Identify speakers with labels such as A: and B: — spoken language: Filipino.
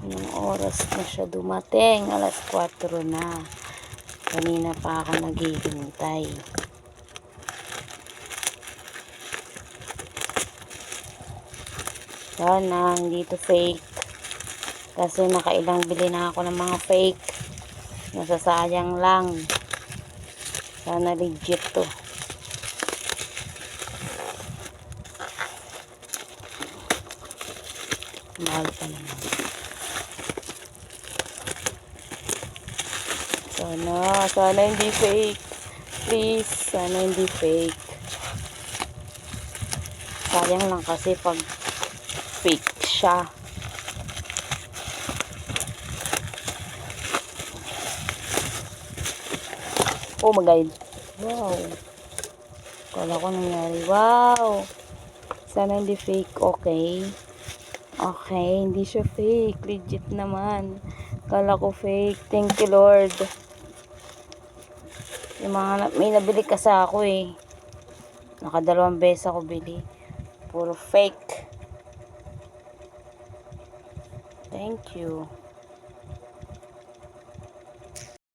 A: Anong oras na siya dumating? Alas 4 na. Kanina pa ako naghihintay. Sana hindi to fake. Kasi nakailang bili na ako ng mga fake. Nasasayang lang. Sana legit to. Mahal pa naman. Sana hindi fake. Please, sana hindi fake. Sayang lang kasi pag fake siya. Oh my God. Wow. Kala ko nangyari. Wow. Sana hindi fake. Okay. Okay, hindi siya fake. Legit naman. Kala ko fake. Thank you, Lord. Yung mga, may nabili kasi ako eh. Nakadalawang beses ako bili. Puro fake. Thank you.